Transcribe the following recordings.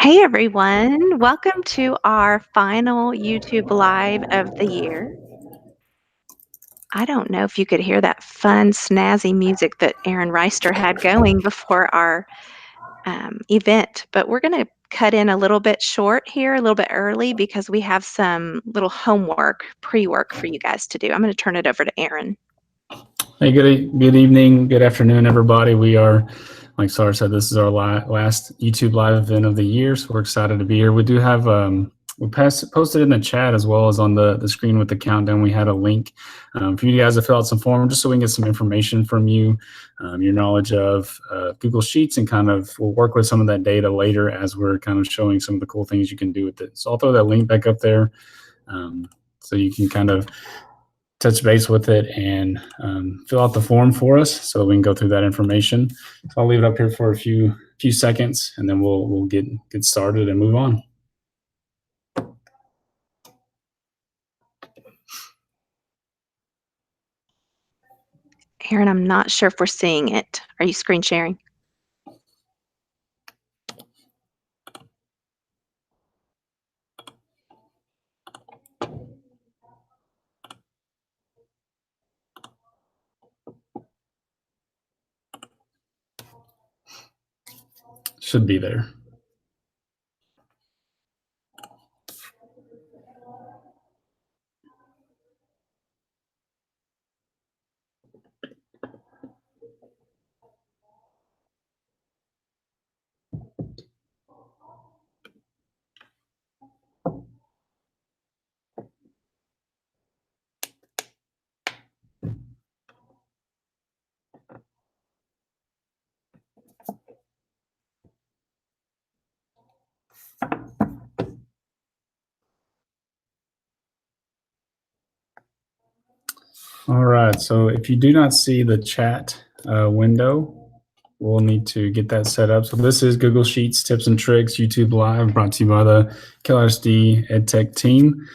Hey everyone, welcome to our final YouTube Live of the year. I don't know if you could hear that fun, snazzy music that Aaron Reister had going before our event, but we're going to cut in a little bit short here, a little bit early, because we have some little homework, pre-work for you guys to do. I'm going to turn it over to Aaron. Hey, good evening, good afternoon, everybody. We are, like Sarah said, this is our last YouTube live event of the year, so we're excited to be here. We do have, we posted in the chat as well as on the screen with the countdown. We had a link for you guys to fill out some form just so we can get some information from you, your knowledge of Google Sheets, and kind of we'll work with some of that data later as we're kind of showing some of the cool things you can do with it. So I'll throw that link back up there so you can kind of touch base with it and fill out the form for us so that we can go through that information. So I'll leave it up here for a few seconds, and then we'll get started and move on. Aaron, I'm not sure if we're seeing it. Are you screen sharing? Should be there. All right, so if you do not see the chat window, we'll need to get that set up. So this is Google Sheets Tips and Tricks YouTube Live, brought to you by the KLRSD EdTech team.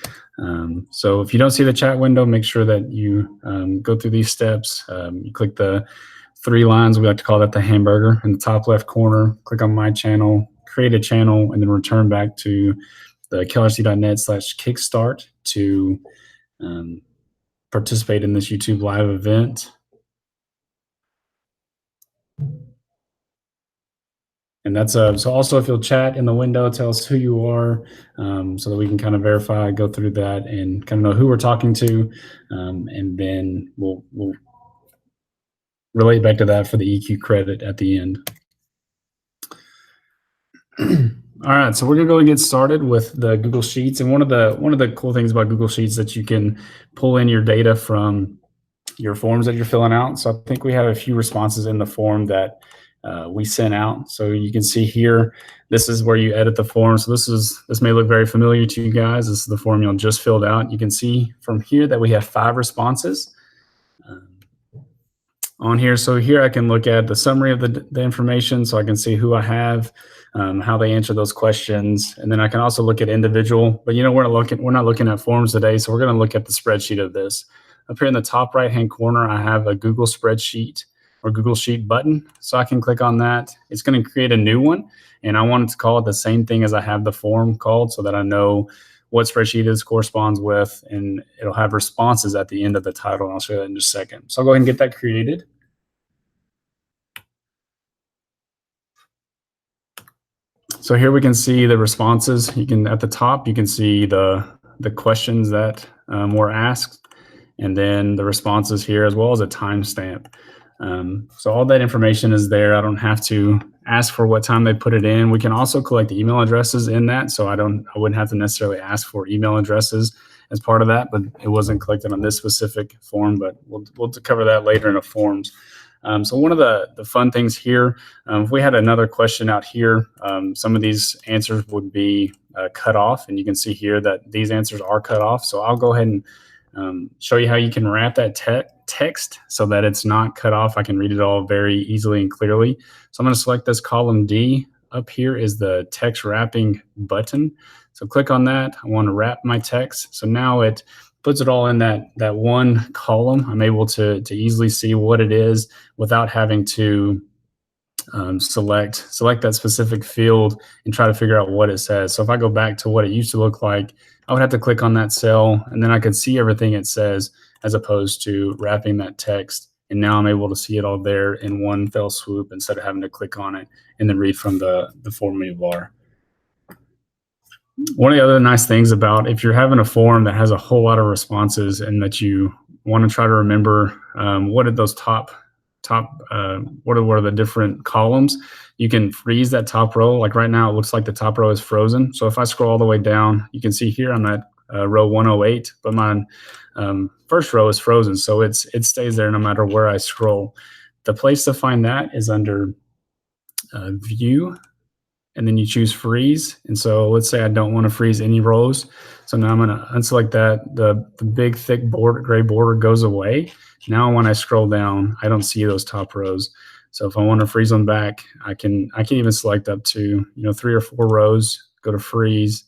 So if you don't see the chat window, make sure that you go through these steps. You click the three lines, we like to call that the hamburger, in the top left corner. Click on My Channel, create a channel, and then return back to the KLRSD.net/kickstart to participate in this YouTube live event. And that's so also if you'll chat in the window, tell us who you are so that we can kind of verify, go through that and kind of know who we're talking to. And then we'll relate back to that for the EQ credit at the end. All right, so we're gonna go and get started with the Google Sheets. And one of the cool things about Google Sheets that you can pull in your data from your forms that you're filling out. So I think we have a few responses in the form that we sent out. So you can see here, this is where you edit the form. So this may look very familiar to you guys. This is the form you just filled out. You can see from here that we have 5 responses on here. So here I can look at the summary of the information, so I can see who I have, how they answer those questions, and then I can also look at individual. But we're not looking at forms today, so we're going to look at the spreadsheet of this. Up here in the top right-hand corner, I have a Google spreadsheet or Google Sheet button, so I can click on that. It's going to create a new one, and I want it to call it the same thing as I have the form called, so that I know what spreadsheet it corresponds with, and it'll have responses at the end of the title, and I'll show you that in just a second. So I'll go ahead and get that created. So here we can see the responses. At the top, you can see the questions that were asked, and then the responses here, as well as a timestamp. So all that information is there. I don't have to ask for what time they put it in. We can also collect email addresses in that, so I wouldn't have to necessarily ask for email addresses as part of that, but it wasn't collected on this specific form, but we'll cover that later in the forms. So one of the fun things here, if we had another question out here, some of these answers would be cut off, and you can see here that these answers are cut off. So I'll go ahead and show you how you can wrap that text so that it's not cut off. I can read it all very easily and clearly. So I'm going to select this column D. Up here is the text wrapping button. So click on that. I want to wrap my text. So now it puts it all in that one column. I'm able to easily see what it is without having to select that specific field and try to figure out what it says. So if I go back to what it used to look like, I would have to click on that cell and then I could see everything it says as opposed to wrapping that text. And now I'm able to see it all there in one fell swoop instead of having to click on it and then read from the formula bar. One of the other nice things about if you're having a form that has a whole lot of responses and that you want to try to remember what are those what are the different columns, you can freeze that top row. Like right now, it looks like the top row is frozen. So if I scroll all the way down, you can see here I'm at row 108, but my first row is frozen. So it stays there no matter where I scroll. The place to find that is under View, and then you choose Freeze. And so let's say I don't want to freeze any rows. So now I'm going to unselect that. The big thick gray border goes away. Now when I scroll down, I don't see those top rows. So if I want to freeze them back, I can even select up to 3 or 4 rows, go to Freeze,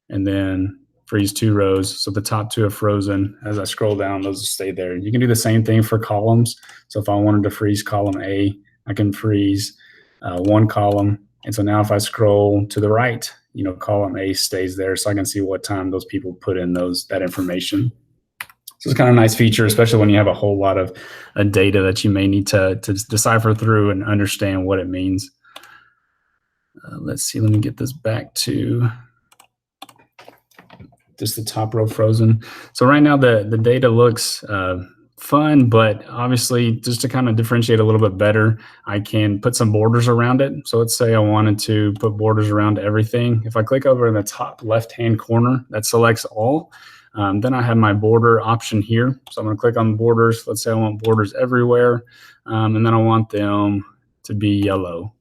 and then freeze 2 rows. So the top 2 are frozen. As I scroll down, those will stay there. You can do the same thing for columns. So if I wanted to freeze column A, I can freeze 1 column. And so now if I scroll to the right, column A stays there, so I can see what time those people put in that information. So it's kind of a nice feature, especially when you have a whole lot of data that you may need to decipher through and understand what it means. Let's see, let me get this back to just the top row frozen. So right now the data looks fun, but obviously just to kind of differentiate a little bit better, I can put some borders around it. So let's say I wanted to put borders around everything. If I click over in the top left-hand corner, that selects all. Then I have my border option here. So I'm going to click on borders. Let's say I want borders everywhere, and then I want them to be yellow.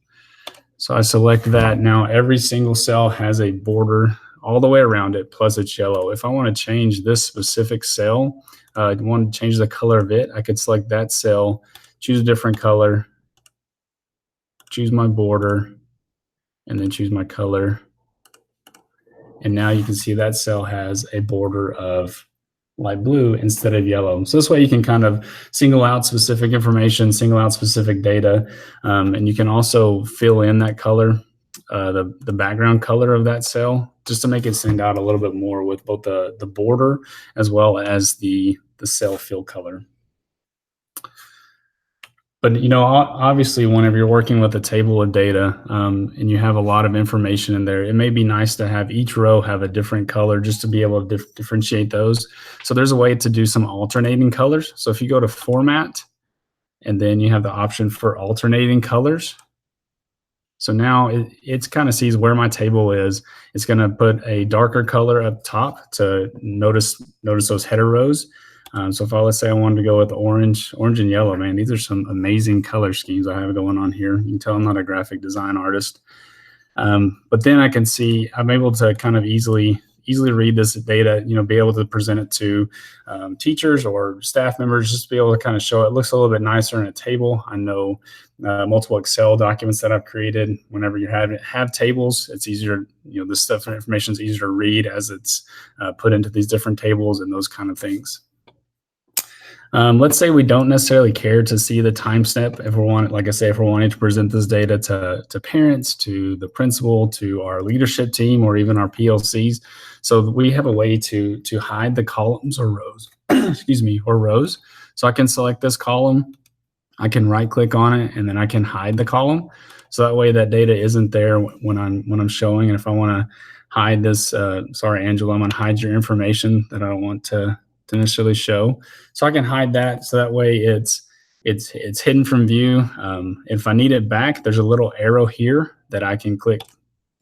So I select that. Now every single cell has a border all the way around it, plus it's yellow. If I want to change this specific cell, I want to change the color of it, I could select that cell, choose a different color, choose my border, and then choose my color. And now you can see that cell has a border of light blue instead of yellow. So this way you can kind of single out specific information, single out specific data, and you can also fill in that color, the background color of that cell, just to make it stand out a little bit more with both the border as well as the cell fill color. But obviously, whenever you're working with a table of data and you have a lot of information in there, it may be nice to have each row have a different color just to be able to differentiate those. So there's a way to do some alternating colors. So if you go to Format, and then you have the option for alternating colors. So now it kind of sees where my table is. It's going to put a darker color up top to notice those header rows. So if let's say I wanted to go with orange and yellow, man, these are some amazing color schemes I have going on here. You can tell I'm not a graphic design artist. But then I can see I'm able to kind of easily read this data, be able to present it to teachers or staff members, just to be able to kind of show it. It looks a little bit nicer in a table. I know multiple Excel documents that I've created. Whenever you have tables, it's easier, this stuff and information is easier to read as it's put into these different tables and those kind of things. Let's say we don't necessarily care to see the timestamp if we're wanting to present this data to parents, to the principal, to our leadership team, or even our PLCs. So we have a way to hide the columns or rows, excuse me, or rows. So I can select this column, I can right click on it, and then I can hide the column. So that way that data isn't there when I'm showing. And if I want to hide this, sorry, Angela, I'm going to hide your information that I don't want to necessarily show. So I can hide that, so that way it's hidden from view. If I need it back, there's a little arrow here that I can click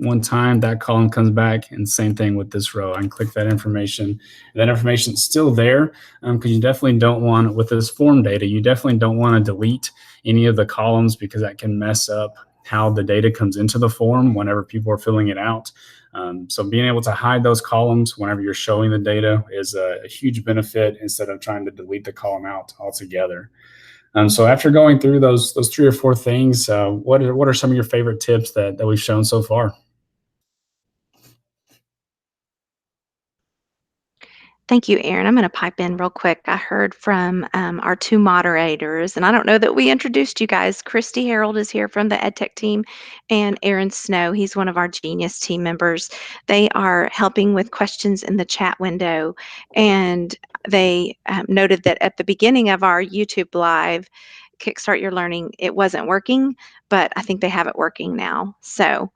one time, that column comes back, and same thing with this row. I can click that information, and that information is still there, because you definitely don't want, with this form data, you definitely don't want to delete any of the columns, because that can mess up how the data comes into the form whenever people are filling it out. So being able to hide those columns whenever you're showing the data is a huge benefit, instead of trying to delete the column out altogether. So after going through those 3 or 4 things, what are some of your favorite tips that we've shown so far? Thank you, Erin. I'm going to pipe in real quick. I heard from our two moderators, and I don't know that we introduced you guys. Christy Harold is here from the EdTech team, and Aaron Snow. He's one of our Genius team members. They are helping with questions in the chat window, and they noted that at the beginning of our YouTube live, Kickstart Your Learning, it wasn't working, but I think they have it working now. So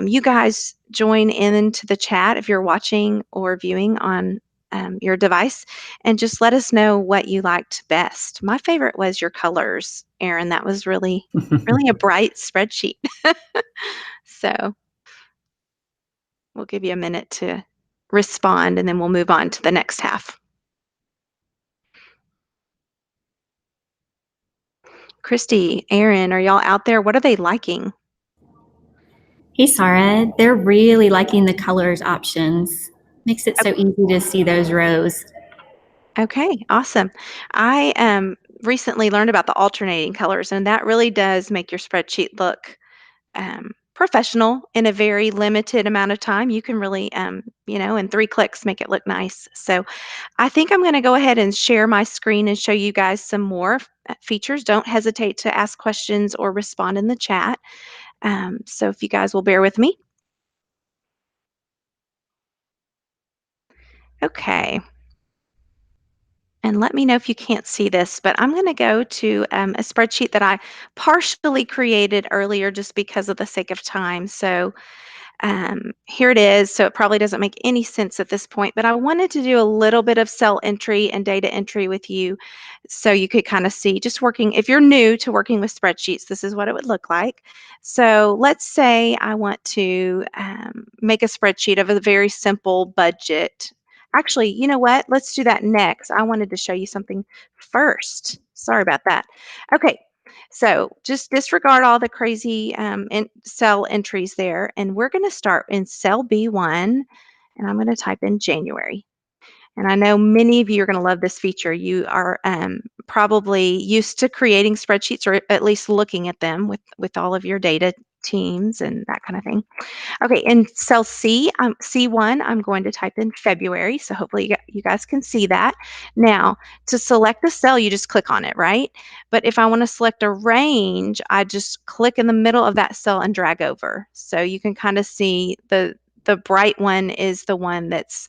you guys join in into the chat if you're watching or viewing on your device, and just let us know what you liked best. My favorite was your colors, Aaron. That was really, really a bright spreadsheet. So we'll give you a minute to respond, and then we'll move on to the next half. Christy, Aaron, are y'all out there? What are they liking? Hey, Sarah. They're really liking the colors options. Makes it so easy to see those rows. Okay, awesome. I recently learned about the alternating colors, and that really does make your spreadsheet look professional in a very limited amount of time. You can really, in 3 clicks, make it look nice. So I think I'm going to go ahead and share my screen and show you guys some more features. Don't hesitate to ask questions or respond in the chat. So if you guys will bear with me. Okay. And let me know if you can't see this, but I'm going to go to a spreadsheet that I partially created earlier just because of the sake of time. So here it is. So it probably doesn't make any sense at this point, but I wanted to do a little bit of cell entry and data entry with you so you could kind of see just working. If you're new to working with spreadsheets, this is what it would look like. So let's say I want to make a spreadsheet of a very simple budget. Actually, you know what? Let's do that next. I wanted to show you something first. Sorry about that. Okay, so just disregard all the crazy cell entries there, and we're going to start in cell B1, and I'm going to type in January. And I know many of you are going to love this feature. You are probably used to creating spreadsheets, or at least looking at them with all of your data teams and that kind of thing. Okay, in cell C1, I'm going to type in February, so hopefully you guys can see that. Now, to select a cell, you just click on it, right? But if I want to select a range, I just click in the middle of that cell and drag over. So you can kind of see the bright one is the one that's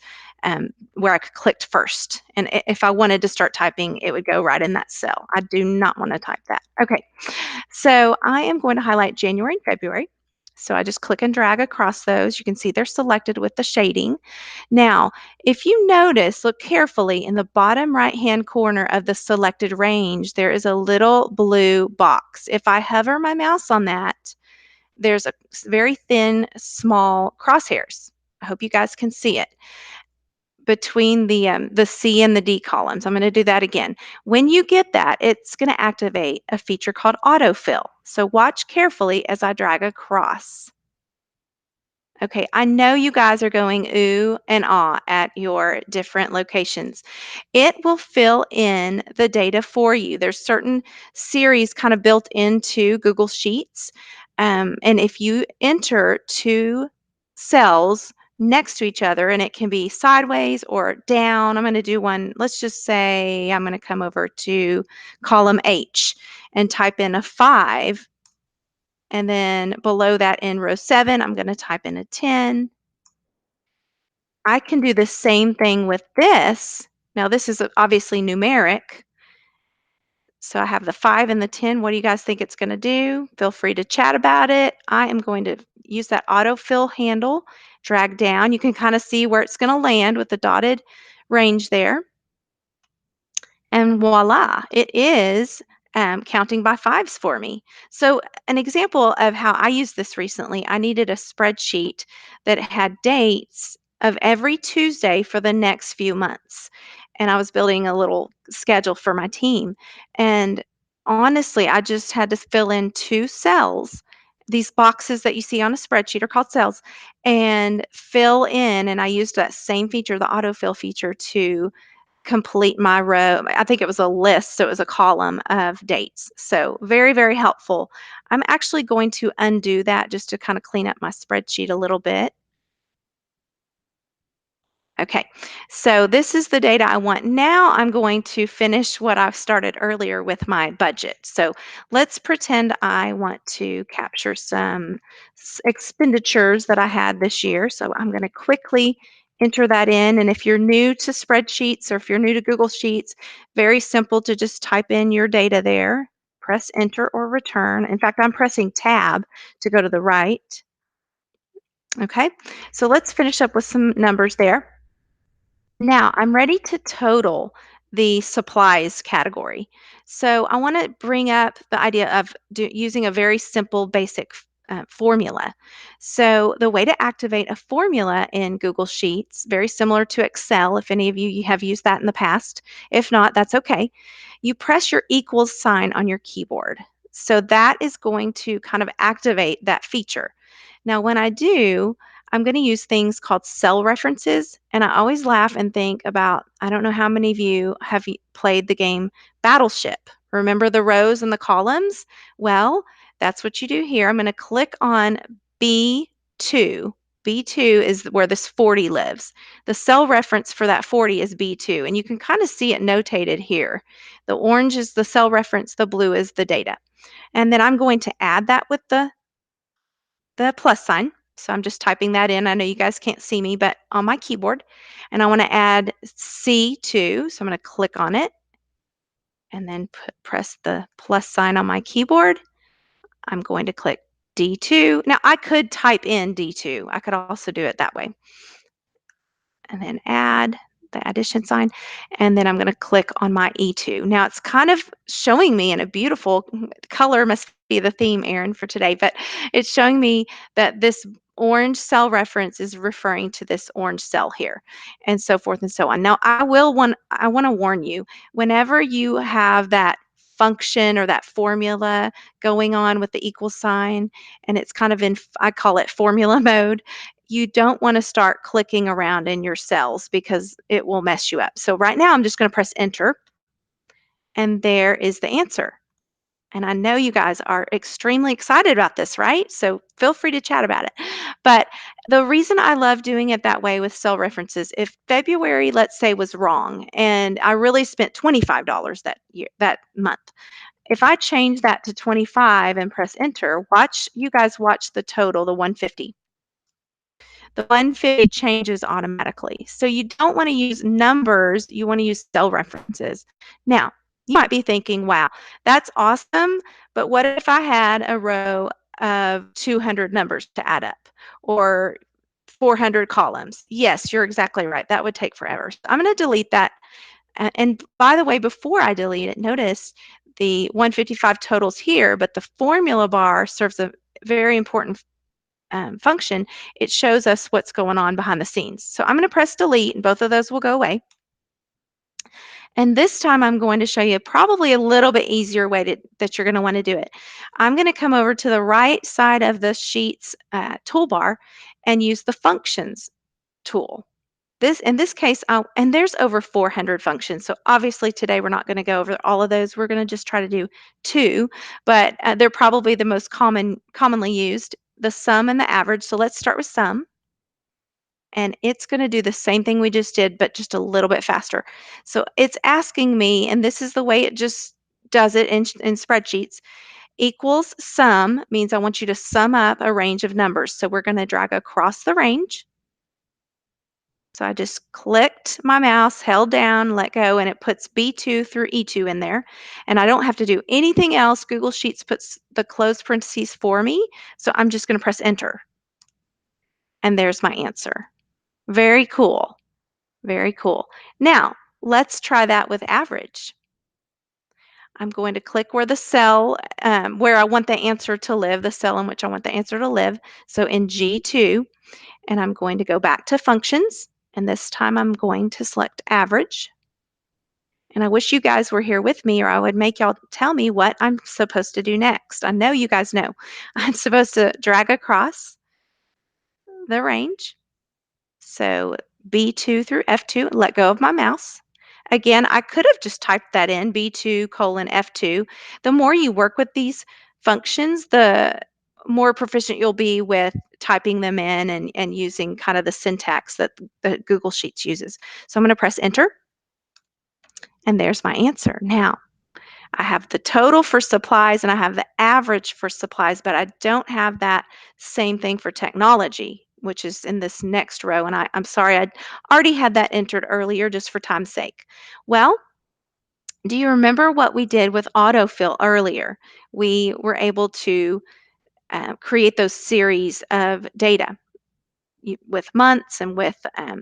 where I clicked first. And if I wanted to start typing, it would go right in that cell. I do not want to type that. Okay, so I am going to highlight January and February. So I just click and drag across those. You can see they're selected with the shading. Now, if you notice, look carefully in the bottom right-hand corner of the selected range, there is a little blue box. If I hover my mouse on that, there's a very thin, small crosshairs. I hope you guys can see it between the C and the D columns. I'm going to do that again. When you get that, it's going to activate a feature called autofill. So watch carefully as I drag across. Okay, I know you guys are going ooh and ah at your different locations. It will fill in the data for you. There's certain series kind of built into Google Sheets. And if you enter two cells next to each other, and it can be sideways or down, I'm going to do one, let's just say I'm going to come over to column H and type in a 5. And then below that in row 7, I'm going to type in a 10. I can do the same thing with this. Now, this is obviously numeric. So I have the 5 and the 10. What do you guys think it's going to do? Feel free to chat about it. I am going to use that autofill handle, drag down. You can kind of see where it's going to land with the dotted range there. And voila, it is counting by 5s for me. So an example of how I used this recently, I needed a spreadsheet that had dates of every Tuesday for the next few months. And I was building a little schedule for my team. And honestly, I just had to fill in 2 cells. These boxes that you see on a spreadsheet are called cells, and fill in. And I used that same feature, the autofill feature, to complete my row. I think it was a list, so it was a column of dates. So very, very helpful. I'm actually going to undo that just to kind of clean up my spreadsheet a little bit. Okay, so this is the data I want. Now I'm going to finish what I've started earlier with my budget. So let's pretend I want to capture some expenditures that I had this year. So I'm going to quickly enter that in. And if you're new to spreadsheets or if you're new to Google Sheets, very simple to just type in your data there, press enter or return. In fact, I'm pressing tab to go to the right. Okay, so let's finish up with some numbers there. Now I'm ready to total the supplies category. So I want to bring up the idea of using a very simple basic formula. So the way to activate a formula in Google Sheets, very similar to Excel, if any of you have used that in the past. If not, that's okay. You press your equals sign on your keyboard. So that is going to kind of activate that feature. Now when I do, I'm going to use things called cell references. And I always laugh and think about, I don't know how many of you have played the game Battleship. Remember the rows and the columns? Well, that's what you do here. I'm going to click on B2. B2 is where this 40 lives. The cell reference for that 40 is B2, and you can kind of see it notated here. The orange is the cell reference, the blue is the data. And then I'm going to add that with the plus sign. So I'm just typing that in. I know you guys can't see me, but on my keyboard. And I want to add C2. So I'm going to click on it and then press the plus sign on my keyboard. I'm going to click D2. Now I could type in D2. I could also do it that way. And then add the addition sign. And then I'm going to click on my E2. Now it's kind of showing me in a beautiful color, must be the theme, Erin, for today, but it's showing me that this orange cell reference is referring to this orange cell here, and so forth and so on. Now I want to warn you, whenever you have that function or that formula going on with the equal sign and it's kind of in, I call it formula mode, you don't want to start clicking around in your cells because it will mess you up. So right now I'm just going to press enter, and there is the answer. And I know you guys are extremely excited about this, right? So feel free to chat about it. But the reason I love doing it that way with cell references, if February, let's say, was wrong and I really spent $25 that year, that month, if I change that to 25 and press enter, you guys watch the total, the 150. The 150 changes automatically. So you don't want to use numbers, you want to use cell references. Now, you might be thinking, wow, that's awesome, but what if I had a row of 200 numbers to add up or 400 columns? Yes, you're exactly right. That would take forever. So I'm going to delete that. And by the way, before I delete it, notice the 155 totals here, but the formula bar serves a very important function. It shows us what's going on behind the scenes. So I'm going to press delete and both of those will go away. And this time I'm going to show you probably a little bit easier way that you're going to want to do it. I'm going to come over to the right side of the Sheets toolbar and use the Functions tool. In this case, and there's over 400 functions. So obviously today we're not going to go over all of those. We're going to just try to do 2, but they're probably the most commonly used, the sum and the average. So let's start with sum. And it's going to do the same thing we just did, but just a little bit faster. So it's asking me, and this is the way it just does it in spreadsheets, equals sum means I want you to sum up a range of numbers. So we're going to drag across the range. So I just clicked my mouse, held down, let go, and it puts B2 through E2 in there. And I don't have to do anything else. Google Sheets puts the closed parentheses for me. So I'm just going to press enter. And there's my answer. Very cool. Very cool. Now, let's try that with average. I'm going to click where the cell, where I want the answer to live, the cell in which I want the answer to live. So in G2, and I'm going to go back to functions. And this time I'm going to select average. And I wish you guys were here with me or I would make y'all tell me what I'm supposed to do next. I know you guys know. I'm supposed to drag across the range. So B2 through F2, let go of my mouse. Again, I could have just typed that in, B2 colon F2. The more you work with these functions, the more proficient you'll be with typing them in and using kind of the syntax that Google Sheets uses. So I'm going to press enter, and there's my answer. Now, I have the total for supplies and I have the average for supplies, but I don't have that same thing for technology, which is in this next row. And I'm sorry, I already had that entered earlier just for time's sake. Well, do you remember what we did with autofill earlier? We were able to create those series of data with months and with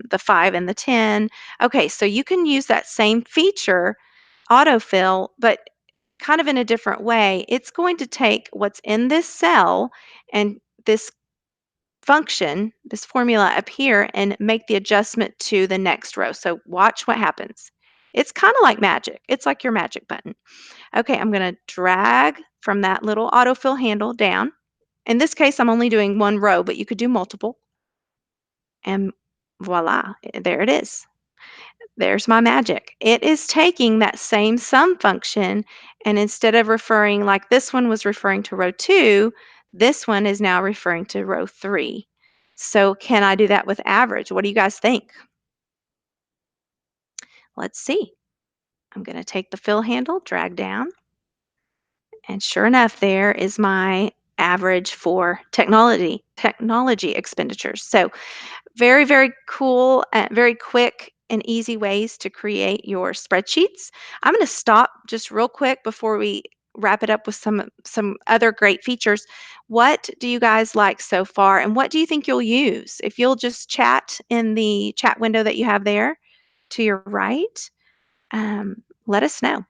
the 5 and the 10. Okay, so you can use that same feature, autofill, but kind of in a different way. It's going to take what's in this cell and this function, this formula up here, and make the adjustment to the next row. So watch what happens. It's kind of like magic. It's like your magic button. Okay, I'm going to drag from that little autofill handle down. In this case, I'm only doing one row, but you could do multiple. And voila, there it is. There's my magic. It is taking that same sum function, and instead of referring like this one was referring to row 2, this one is now referring to row 3. So can I do that with average? What do you guys think? Let's see. I'm going to take the fill handle, drag down, and sure enough, there is my average for technology expenditures. So very, very cool, very quick and easy ways to create your spreadsheets. I'm going to stop just real quick before we wrap it up with some other great features. What do you guys like so far, and what do you think you'll use? If you'll just chat in the chat window that you have there to your right, let us know.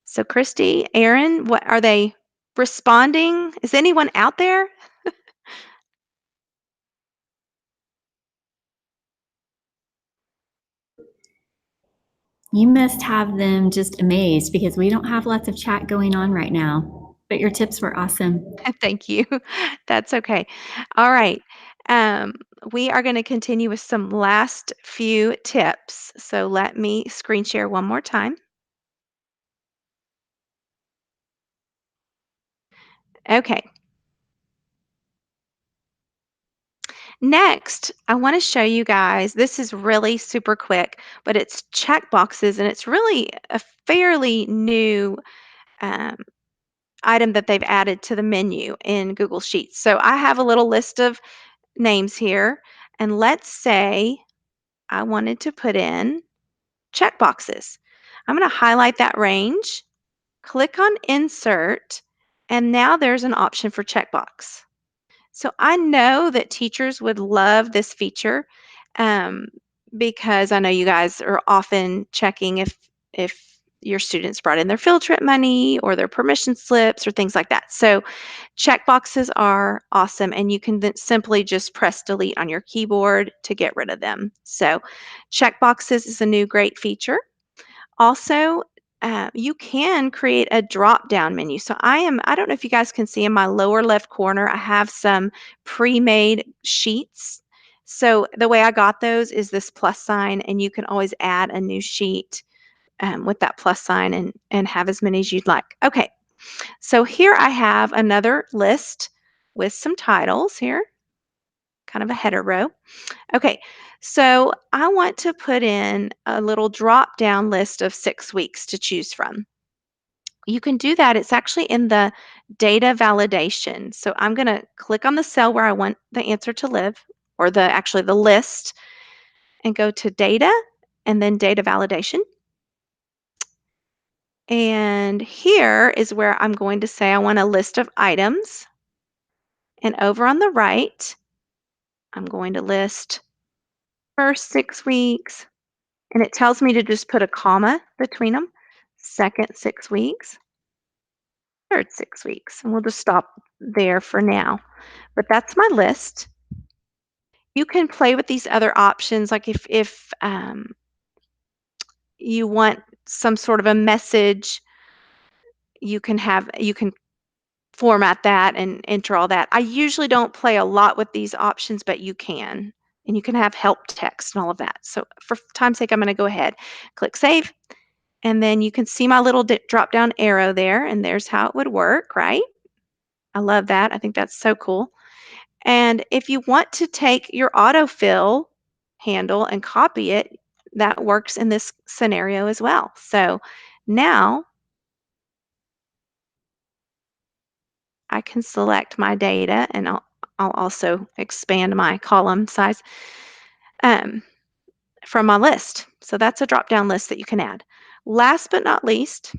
So Christy, Aaron, what are they responding? Is anyone out there? You must have them just amazed because we don't have lots of chat going on right now. But your tips were awesome. Thank you. That's okay. All right. Um, we are going to continue with some last few tips. So let me screen share one more time. Okay. Next, I want to show you guys, this is really super quick, but it's check boxes, and it's really a fairly new um, item that they've added to the menu in Google Sheets. So I have a little list of names here, and let's say I wanted to put in check boxes. I'm going to highlight that range, click on Insert, and now there's an option for checkbox. So I know that teachers would love this feature um, because I know you guys are often checking if your students brought in their field trip money or their permission slips or things like that. So checkboxes are awesome, and you can then simply just press delete on your keyboard to get rid of them. So checkboxes is a new great feature. Also, you can create a drop-down menu. So I don't know if you guys can see in my lower left corner, I have some pre-made sheets. So the way I got those is this plus sign, and you can always add a new sheet with that plus sign and have as many as you'd like. Okay, so here I have another list with some titles here, kind of a header row. Okay, so I want to put in a little drop down list of 6 weeks to choose from. You can do that. It's actually in the data validation. So I'm going to click on the cell where I want the answer to live, or actually the list, and go to data and then data validation. And here is where I'm going to say I want a list of items. And over on the right, I'm going to list first 6 weeks, and it tells me to just put a comma between them. Second 6 weeks, third 6 weeks, and we'll just stop there for now. But that's my list. You can play with these other options, like if you want some sort of a message, you can format that and enter all that. I usually don't play a lot with these options, but you can. And you can have help text and all of that. So for time's sake, I'm going to go ahead, click Save, And then you can see my little drop down arrow there, and there's how it would work, right? I love that. I think that's so cool. And if you want to take your autofill handle and copy it, that works in this scenario as well. So now I can select my data, and I'll also expand my column size um, from my list. So that's a drop-down list that you can add. Last but not least,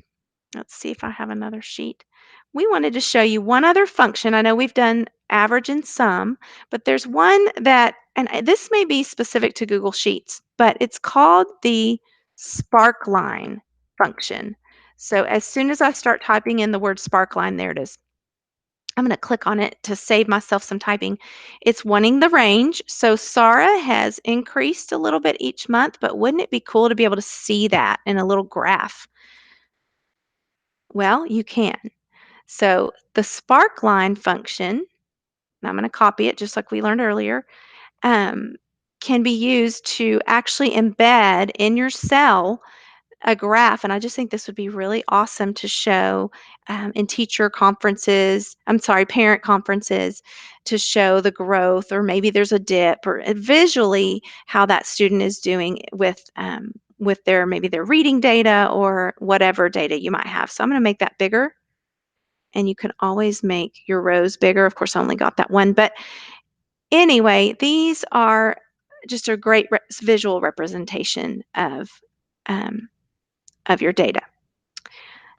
let's see if I have another sheet. We wanted to show you one other function. I know we've done average and sum, but there's one that, and this may be specific to Google Sheets, but it's called the sparkline function. So as soon as I start typing in the word sparkline, there it is. I'm going to click on it to save myself some typing. It's wanting the range. So Sarah has increased a little bit each month, but wouldn't it be cool to be able to see that in a little graph? Well, you can. So the sparkline function, and I'm going to copy it just like we learned earlier, can be used to actually embed in your cell a graph. And I just think this would be really awesome to show in teacher conferences, parent conferences, to show the growth, or maybe there's a dip, or visually how that student is doing with their maybe their reading data or whatever data you might have. So I'm going to make that bigger. And you can always make your rows bigger. Of course, I only got that one. But anyway, these are just a great visual representation of your data.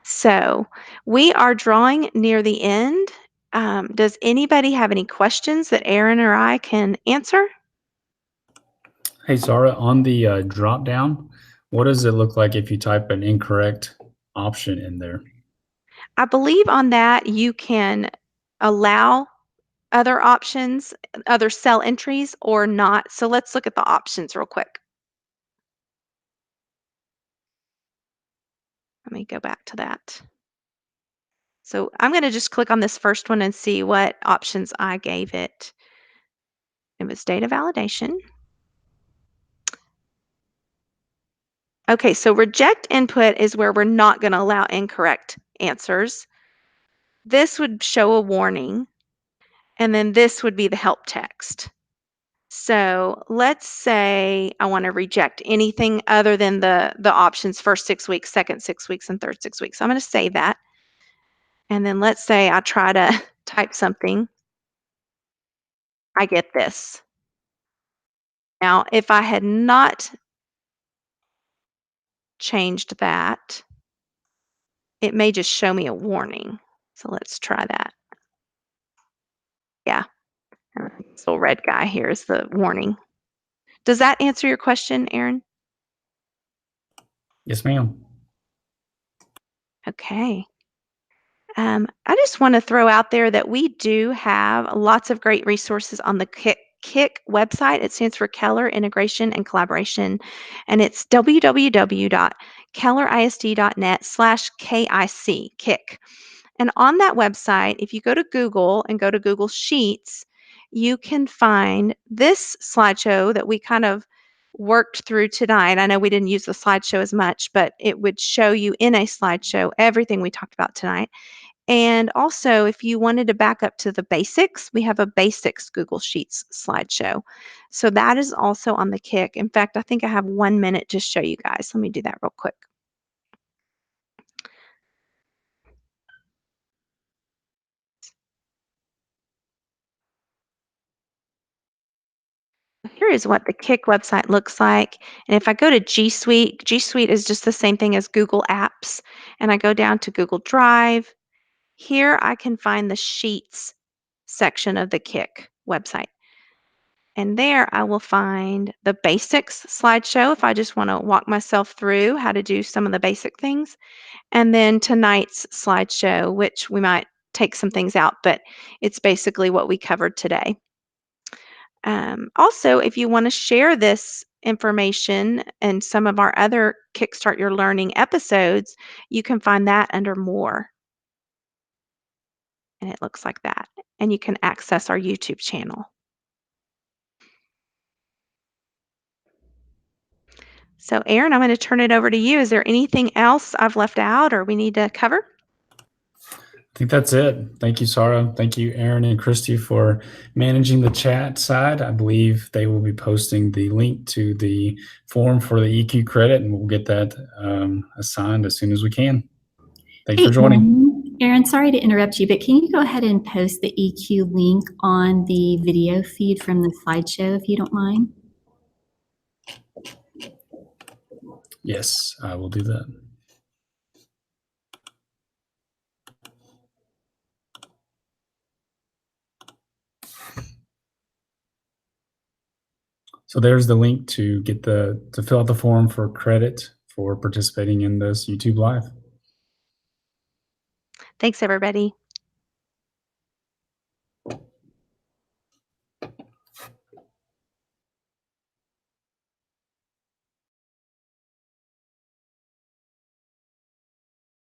So we are drawing near the end. Does anybody have any questions that Aaron or I can answer? Hey, Sarah, on the drop down, what does it look like if you type an incorrect option in there? I believe on that you can allow other options, other cell entries, or not. So let's look at the options real quick. Let me go back to that. So I'm going to just click on this first one and see what options I gave it. It was data validation. Okay, so reject input is where we're not going to allow incorrect answers. This would show a warning, and then this would be the help text. So let's say I want to reject anything other than the options first 6 weeks, second 6 weeks, and third 6 weeks. So I'm going to save that. And then let's say I try to type something. I get this. Now, if I had not changed that, it may just show me a warning. So let's try that. Yeah, this little red guy here is the warning. Does that answer your question, Aaron? Yes, ma'am. Okay. I just want to throw out there that we do have lots of great resources on the KIC website. It stands for Keller Integration and Collaboration, and it's www.kellerisd.net/KIC, KIC. And on that website, if you go to Google and go to Google Sheets, you can find this slideshow that we kind of worked through tonight. I know we didn't use the slideshow as much, but it would show you in a slideshow everything we talked about tonight. And also, if you wanted to back up to the basics, we have a basics Google Sheets slideshow. So that is also on the KIC. In fact, I think I have 1 minute to show you guys. Let me do that real quick. Here is what the KIC website looks like. And if I go to G Suite, G Suite is just the same thing as Google Apps. And I go down to Google Drive. Here I can find the Sheets section of the KIC website. And there I will find the basics slideshow if I just want to walk myself through how to do some of the basic things. And then tonight's slideshow, which we might take some things out, but it's basically what we covered today. Also, if you want to share this information and some of our other Kickstart Your Learning episodes, you can find that under More. And it looks like that. And you can access our YouTube channel. So Aaron, I'm going to turn it over to you. Is there anything else I've left out or we need to cover? I think that's it. Thank you, Sarah. Thank you, Aaron and Christy, for managing the chat side. I believe they will be posting the link to the form for the EQ credit, and we'll get that assigned as soon as we can. Thanks for joining. Aaron, sorry to interrupt you, but can you go ahead and post the EQ link on the video feed from the slideshow, if you don't mind? Yes, I will do that. So there's the link to get to fill out the form for credit for participating in this YouTube Live. Thanks, everybody.